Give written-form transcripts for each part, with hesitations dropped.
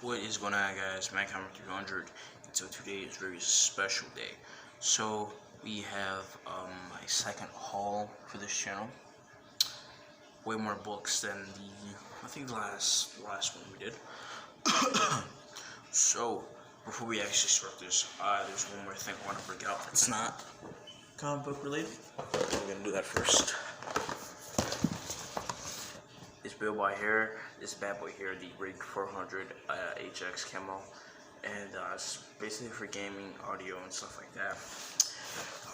What is going on, guys? Mankind 300, and so today is a very special day. So we have my second haul for this channel. Way more books than the last one we did. So before we actually start this, there's one more thing I want to bring out that's not comic book related. We're gonna do that first. This build by here, this bad boy here, the Rig 400 HX camo, and it's basically for gaming, audio, and stuff like that.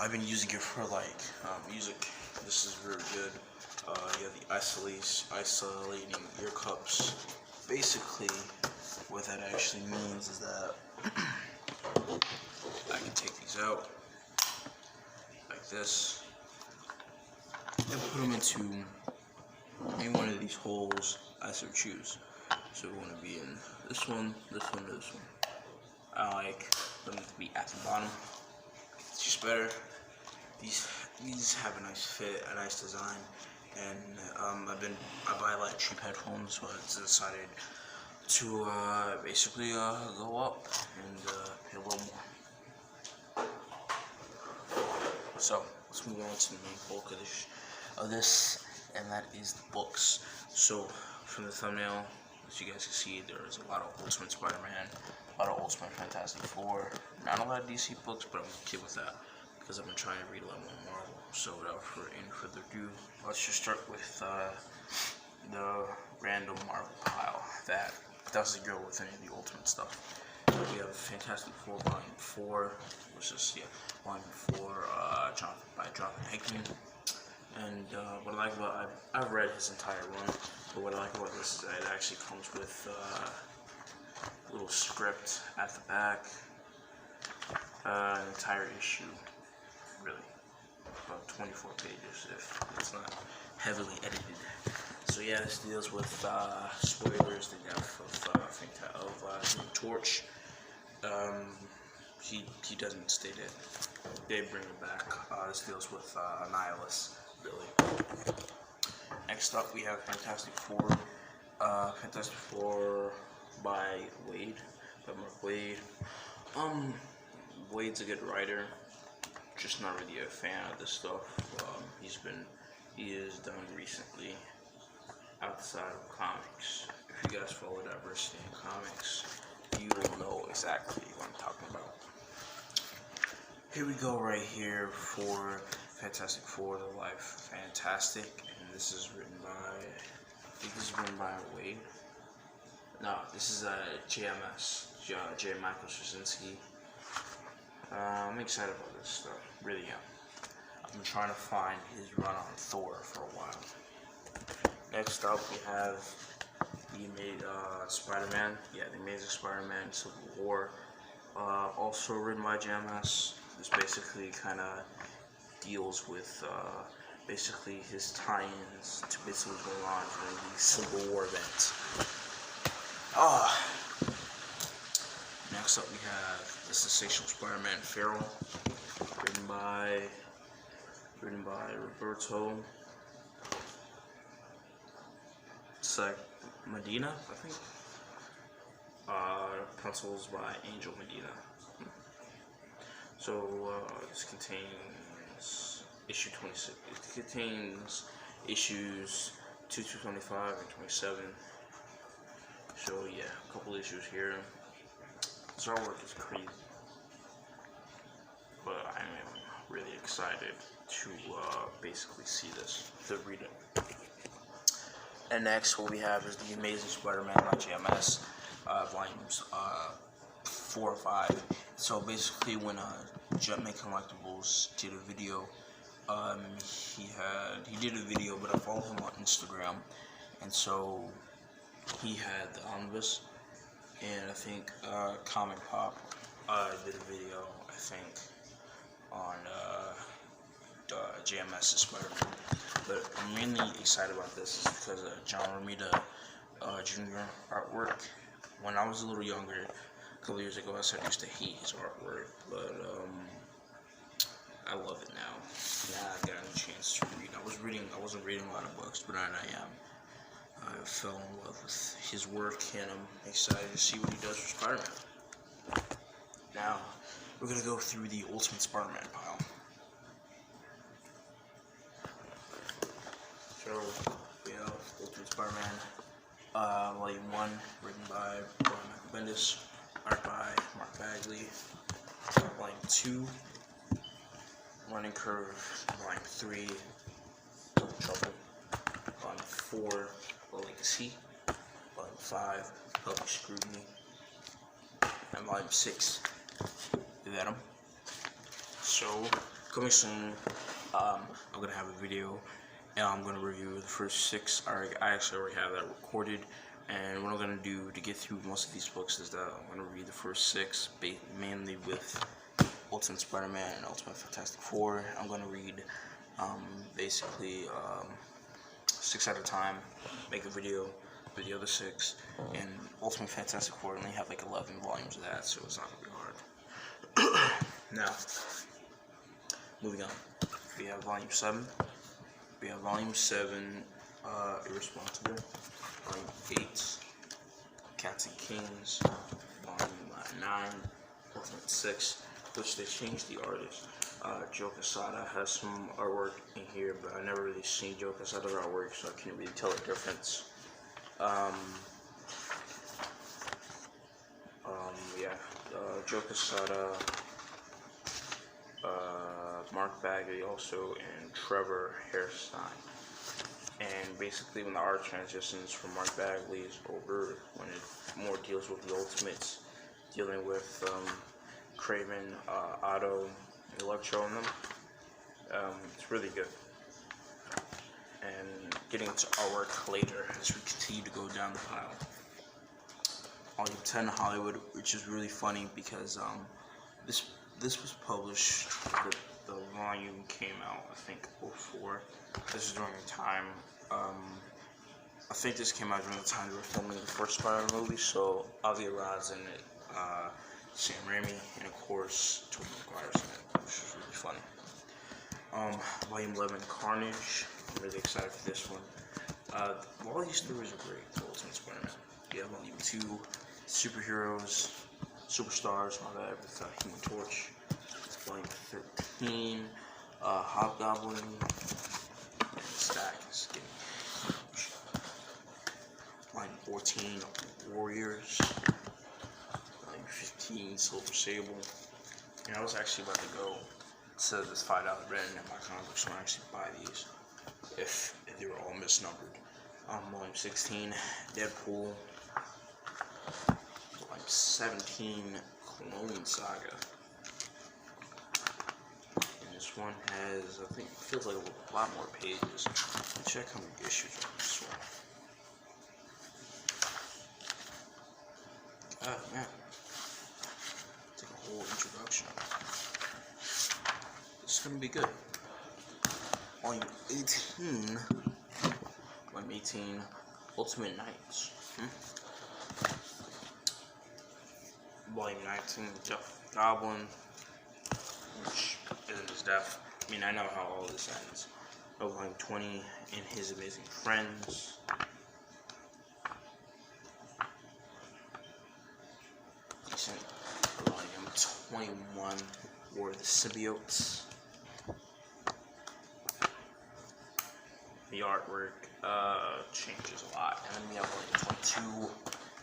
I've been using it for like music. This is really good. You have the isolating ear cups. Basically, what that actually means is that I can take these out like this and put them into any one of these holes I so choose. So we want to be in this one, this one, this one. I like them to be at the bottom. It's just better. These have a nice fit, a nice design, and I buy a lot of cheap headphones, so I decided to basically go up and pay a little more. So let's move on to the main bulk of this, and that is the books. So from the thumbnail, as you guys can see, there's a lot of Ultimate Spider-Man, a lot of Ultimate Fantastic Four, not a lot of DC books, but I'm okay with that because I've been trying to read a lot more Marvel. So without any further ado, let's just start with the random Marvel pile that doesn't go with any of the Ultimate stuff. We have Fantastic Four Volume 4, which is Volume 4 by Jonathan Hickman. And what I like about I've read his entire run, but what I like about this is that it actually comes with a little script at the back, an entire issue, really, about 24 pages if it's not heavily edited. So yeah, this deals with spoilers, the death of Torch. He doesn't state it. They bring it back. This deals with Annihilus. Really. Next up, we have Fantastic Four. Fantastic Four by Mark Wade. Wade's a good writer. Just not really a fan of this stuff. He is done recently outside of comics. If you guys follow diversity in comics, you will know exactly what I'm talking about. Here we go right here for Fantastic Four, The Life Fantastic, and this is written by, I think this is written by Wade. No, this is JMS, J. Michael Straczynski. I'm excited about this stuff, really am. I've been trying to find his run on Thor for a while. Next up, we have the Spider-Man, the Amazing Spider-Man Civil War, also written by JMS. This basically kind of deals with basically his tie-ins to basically what's going on during the Civil War event. Next up we have The Sensational Spider-Man Feral, written by Roberto Medina, I think. Pencils by Angel Medina. So this contains issue 26. It contains issues 2 to 25 and 27. So yeah, a couple issues here. This artwork is crazy, but I am really excited to basically see this, to read it. And next, what we have is The Amazing Spider-Man by JMS, volumes 4 or 5. So basically, when Jetman Collectibles did a video, he did a video, but I follow him on Instagram, and so he had the omnibus, and I think Comic Pop did a video, I think, on JMS's Spider-Man. But I'm mainly excited about this is because of John Romita Jr. artwork. When I was a little younger, a couple years ago, I used to hate his artwork, but I love it now. Now I got a chance to read. I wasn't reading a lot of books, but now I am. I fell in love with his work, and I'm excited to see what he does for Spider-Man. Now, we're going to go through the Ultimate Spider-Man pile. So, we have Ultimate Spider-Man, Volume 1, written by Brian Michael Bendis, art by Mark Bagley. Volume 2, Running Curve. Volume 3, Trouble. Volume 4, The Legacy. Volume 5, Public Scrutiny. And Volume 6, Venom. So, coming soon, I'm going to have a video, and I'm going to review the first 6. I actually already have that recorded, and what I'm going to do to get through most of these books is that I'm going to read the first 6, mainly with Ultimate Spider-Man and Ultimate Fantastic Four. I'm going to read basically 6 at a time, make a video for the other 6, and Ultimate Fantastic Four only have like 11 volumes of that, so it's not going to be hard. Now, moving on, we have Volume 7. We have Volume 7, Irresponsible. Volume 8, Cats and Kings. Volume 9, Ultimate 6, which they changed the artist. Joe Quesada has some artwork in here, but I never really seen Joe Quesada's artwork, so I can't really tell the difference. Joe Quesada, Mark Bagley also, and Trevor Hairston. And basically, when the art transitions from Mark Bagley's over, when it more deals with the Ultimates, dealing with Craven, Otto, and Electro in them, it's really good. And getting into artwork later as we continue to go down the pile. Volume 10, Hollywood, which is really funny because this was published, the volume came out, I think, 04. This is during the time, I think this came out during the time they were filming the first Spider-Man movie, so Avi Arad's in it, Sam Raimi, and of course, Tobey Maguire's in it, which is really funny. Volume 11, Carnage. I'm really excited for this one. All these stories are great, the Ultimate Spider-Man. We have Volume 2, Superheroes, Superstars, my bad, with Human Torch. Volume 13, Hobgoblin, and Stack is getting huge. Volume 14, Warriors. Volume 15, Silver Sable. And I was actually about to go to this $5 rent at my comic book store and actually buy these if they were all misnumbered. Volume 16, Deadpool. Volume 17, Clone Saga. And this one has, I think, feels like a lot more pages. Check how many issues are on this one. God, man. It's like a whole introduction. This is gonna be good. Volume 18. Volume 18, Ultimate Knights. Volume 19, Jeff Goblin, which isn't his death. I mean, I know how all this ends. Volume 20, and His Amazing Friends. Decent. Volume 21, War of the Symbiotes. The artwork changes a lot. And then we have Volume 22,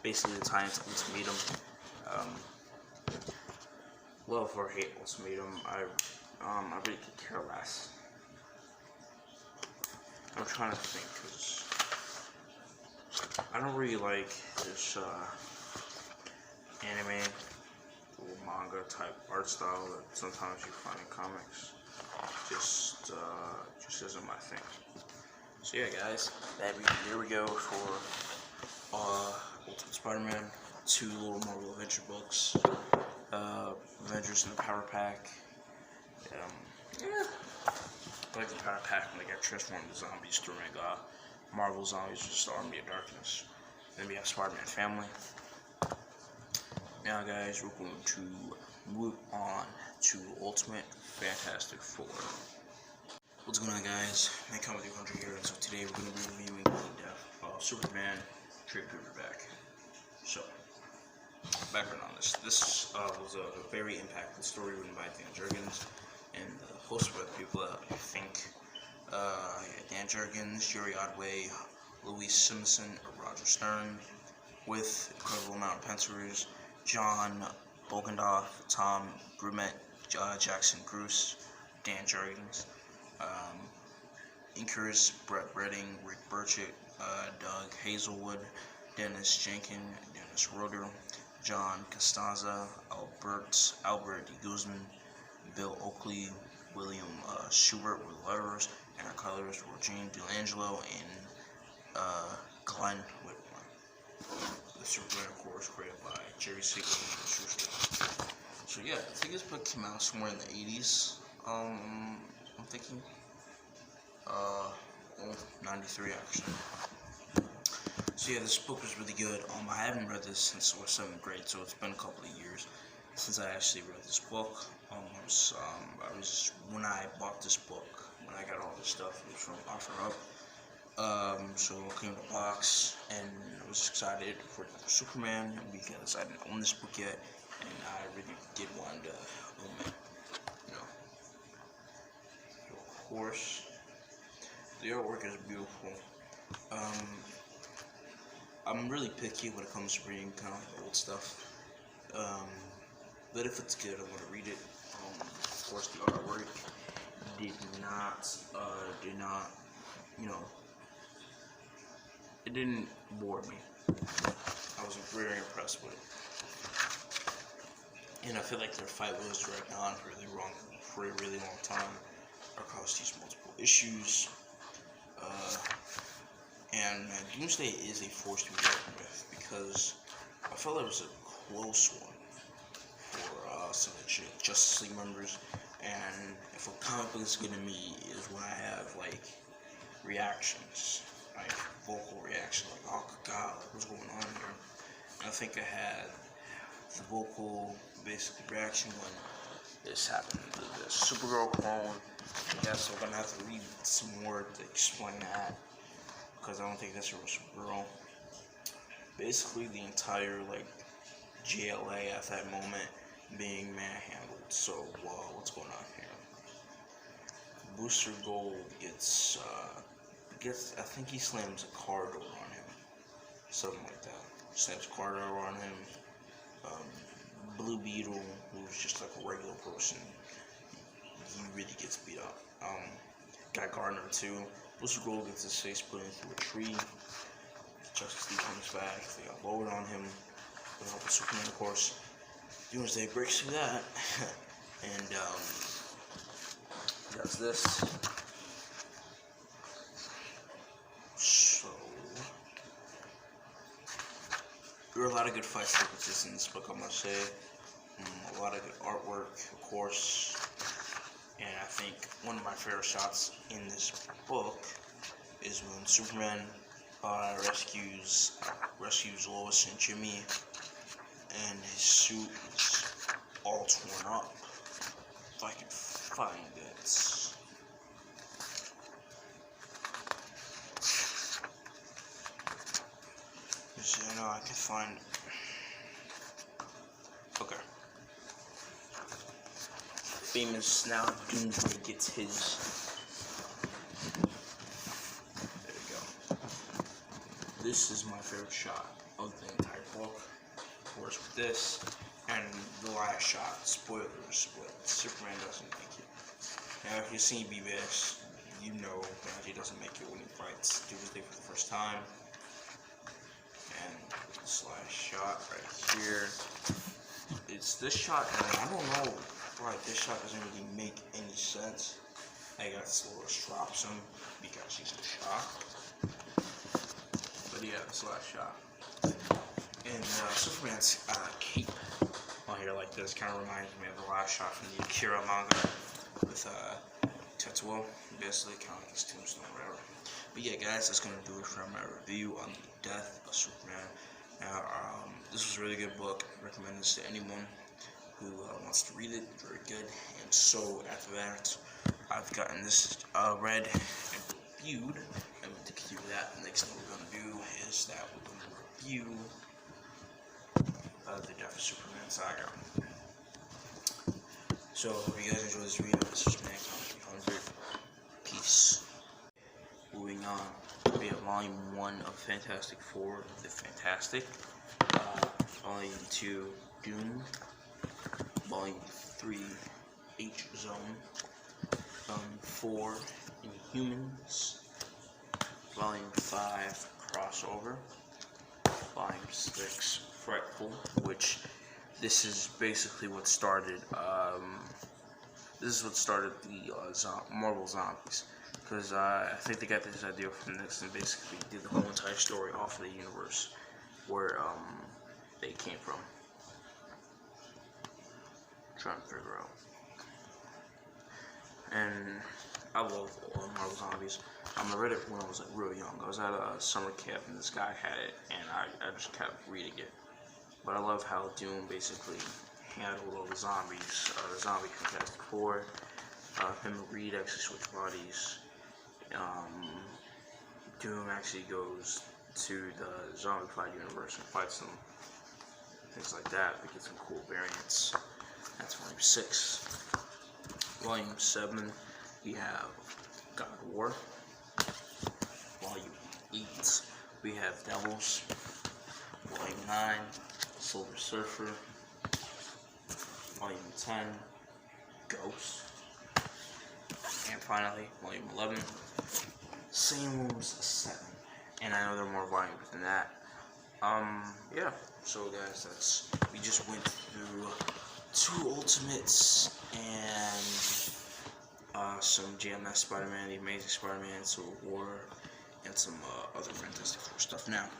basically the tie into Ultimatum. Love or hate Ultimatum, I really could care less. I'm trying to think, because I don't really like this anime or manga type art style that sometimes you find in comics. Just isn't my thing. So yeah, guys, here we go for Ultimate Spider-Man, 2 little Marvel Adventure books, Avengers in the Power Pack. Yeah, I like the Power Pack when they got transformed into zombies during Marvel Zombies, just the Army of Darkness. Then we have Spider-Man Family. Now, guys, we're going to move on to Ultimate Fantastic Four. What's going on, guys? My Comic 100 here, and so today we're going to be reviewing the death of Superman trade paperback. So, background on this. This was a very impactful story written by Dan Jurgens and hosted by the people that I think. Dan Jurgens, Jerry Otway, Louise Simpson, Roger Stern, with incredible amount of pencilers, John Bogendoff, Tom Brumet, Jackson Bruce, Dan Jurgens, inkers Brett Redding, Rick Burchett, Doug Hazelwood, Dennis Jenkins, Dennis Roeder, John Costanza, Albert D. Guzman, Bill Oakley, William Schubert with letters, and our colors were Gene DeLangelo and Glenn Whitmore. The Superman, of course, created by Jerry Siegel and Schuster. So yeah, I think this book came out somewhere in the 80s. I'm thinking. 93 actually. So yeah, this book was really good. I haven't read this since I was 7th grade, so it's been a couple of years since I actually read this book. I was when I bought this book, when I got all this stuff, it was from OfferUp. So it came in a box, and I was excited for Superman because I didn't own this book yet, and I really did want to own it. You know, so of course, the artwork is beautiful. I'm really picky when it comes to reading kind of old stuff. But if it's good, I'm gonna read it. Of course, the artwork did not, it didn't bore me. I was very impressed with it. And I feel like their fight was dragged on for a really long time across these multiple issues. And Doomsday is a force to be reckoned with because I felt it was a close one for some of the Justice League members. And if a comic book is good to me is when I have like reactions, like vocal reactions, like oh god, what's going on here? And I think I had the vocal basically reaction when this happened. The Supergirl clone. I guess I'm gonna have to read some more to explain that because I don't think this was Supergirl. Basically, the entire like JLA at that moment being manhandled. So, what's going on here? Booster Gold gets I think he slams a car door on him, something like that. Slams a car door on him. Blue Beetle, who's just like a regular person, he really gets beat up. Guy Gardner too. Booster Gold gets his face put into a tree. Justice League comes back. They got lowered on him. With help of Superman, of course. Doomsday breaks through that, and does this. So there were a lot of good fight sequences in this book, I must say. A lot of good artwork, of course. And I think one of my favorite shots in this book is when Superman rescues Lois and Jimmy, and his suit is all torn up. If I can find it. I know I can find it. Okay. Famous now Doomsday gets his. There we go. This is my favorite shot of the entire book. Of course, with this and the last shot. Spoilers, but Superman doesn't make it. Now, if you've seen BBS, you know that he doesn't make it when he fights Doomsday for the first time. And this last shot right here. It's this shot, and I don't know why this shot doesn't really make any sense. I guess Lois drops him because he's in shock. But yeah, this last shot. And Superman's cape on here like this kind of reminds me of the last shot from the Akira manga with Tetsuo. Basically, kind of like his tombstone or whatever. But yeah, guys, that's going to do it for my review on the death of Superman. Now, this was a really good book. I recommend this to anyone who wants to read it. Very good. And so, after that, I've gotten this read and reviewed. I'm going to through that, the next thing we're going to do is that we're going to review the Death of Superman saga. So, if you guys enjoyed this video, this is Man 300. Peace. Moving on, we have Volume 1 of Fantastic Four, The Fantastic, Volume 2, Doom, Volume 3, H-Zone, Volume 4, Inhumans, Volume 5, Crossover, Volume 6, Frightful, which this is basically what started, the Marvel Zombies. Because I think they got this idea from this and basically did the whole entire story off of the universe where they came from. Trying to figure out. And I love Marvel Zombies. I read it when I was like real young. I was at a summer camp and this guy had it and I just kept reading it. But I love how Doom basically handled all the zombies, the zombie Fantastic Four. Him and Reed actually switch bodies. Doom actually goes to the zombified universe and fights them. Things like that. We get some cool variants. That's Volume 6. Volume 7, we have God of War. Volume 8, we have Devils. Volume 9, Silver Surfer. Volume 10, Ghost. And finally, Volume 11, Same Rooms 7. And I know there are more volumes than that. Yeah. So guys, we just went through 2 Ultimates and some JMS Spider-Man, The Amazing Spider-Man, Civil War, and some other Fantastic Four stuff. Now,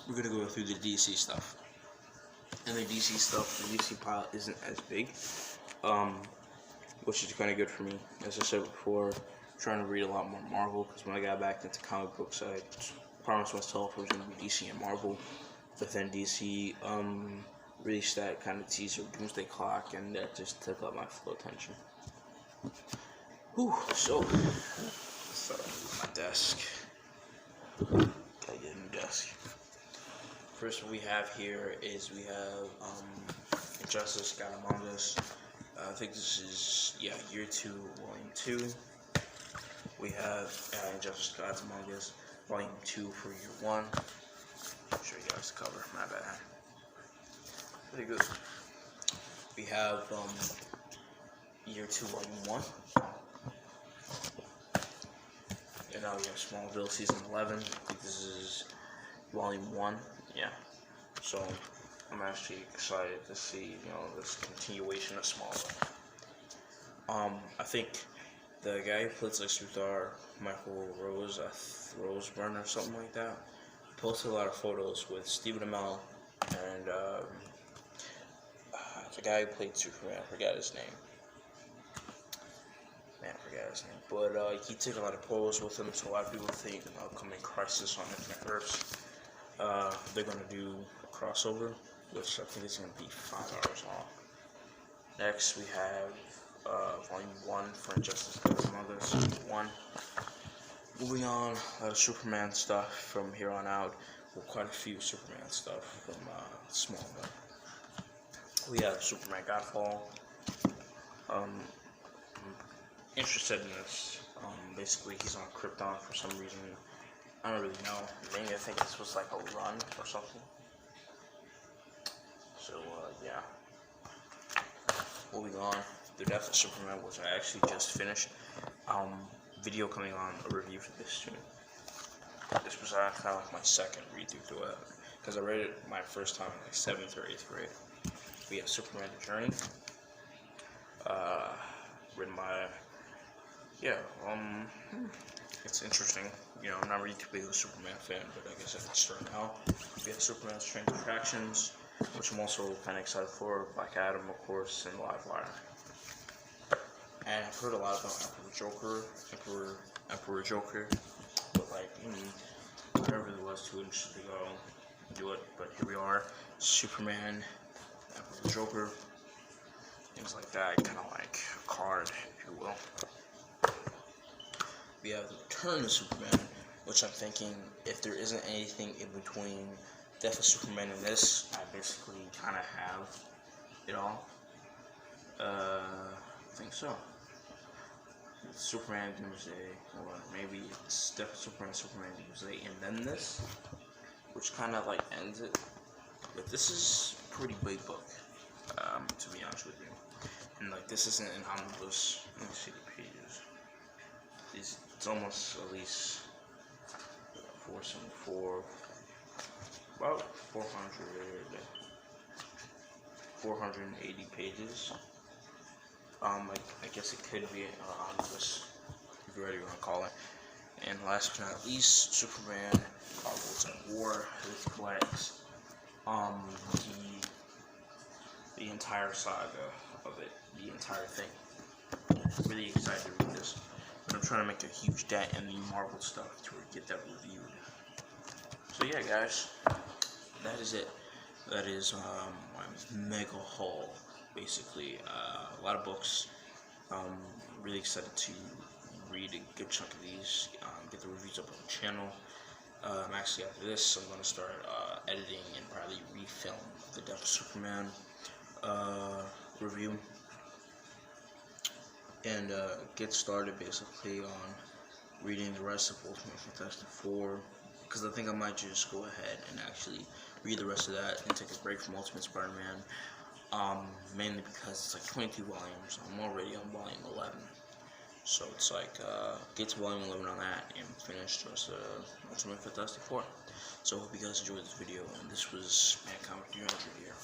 we're gonna go through the DC stuff. And the DC stuff, the DC pile isn't as big, which is kind of good for me. As I said before, I'm trying to read a lot more Marvel, because when I got back into comic books, I promised myself I was going to be DC and Marvel. But then DC released that kind of teaser, Doomsday Clock, and that just took up my full attention. Whew, so, let's start with my desk. Gotta get a new desk. First what we have here is we have Injustice, God Among Us. I think this is, Year 2, Volume 2. We have Injustice, God Among Us, Volume 2 for Year 1. I'll show you guys the cover, my bad. Pretty good. We have Year 2, Volume 1. And now we have Smallville Season 11. I think this is Volume 1. Yeah. So, I'm actually excited to see, this continuation of Smallville. I think the guy who plays Lex Luthor, Michael Roseburn or something like that, posted a lot of photos with Stephen Amell and the guy who played Superman, I forgot his name. But he took a lot of photos with him, so a lot of people think an upcoming Crisis on Infinite Earths, they're going to do a crossover, which I think is going to be 5 hours long. Next, we have Volume 1 for Injustice Among Us, 1. Moving on, Superman stuff from here on out. Well, quite a few Superman stuff from Smallville. We have Superman Godfall. I'm interested in this. Basically, he's on Krypton for some reason. I don't really know. Maybe I think this was like a run or something. So, yeah. Moving on, The Death of Superman, which I actually just finished. Video coming on, a review for this soon. This was kind of like my second read-through to it, because I read it my first time in like 7th or 8th grade. We have Superman The Journey. Written by, it's interesting. I'm not really too big of a Superman fan, but I guess I can start now. We have Superman's Strange Attractions, which I'm also kind of excited for. Black Adam, of course, and Livewire. And I've heard a lot about Emperor Joker, but I never really was too interested to go do it. But here we are, Superman, Emperor Joker, things like that. Kind of like a card, if you will. we have the Return of Superman, which I'm thinking if there isn't anything in between Death of Superman and this, I basically kind of have it all. I think so. Superman Doomsday, or maybe it's Death of Superman, Superman Doomsday, and then this, which kind of like ends it. But this is a pretty big book, to be honest with you. And like this isn't an omnibus. Let me see the pages. It's almost at least 474, about 480 pages. I guess it could be an omnibus, if you already want to call it. And last but not least, Superman Marvels at War. This collects the entire saga of it, the entire thing. I'm really excited to read this, but I'm trying to make a huge dent in the Marvel stuff to get that reviewed. So yeah, guys, that is it. That is my mega haul, basically. A lot of books. Really excited to read a good chunk of these, get the reviews up on the channel. Actually, after this, I'm going to start editing and probably refilm the Death of Superman review, and get started basically on reading the rest of Ultimate Fantastic Four, because I think I might just go ahead and actually read the rest of that and take a break from Ultimate Spider-Man, mainly because it's like 22 volumes. I'm already on volume 11. So it's like, get to volume 11 on that and finish the rest of Ultimate Fantastic Four. So I hope you guys enjoyed this video, and this was Mankind 300 here.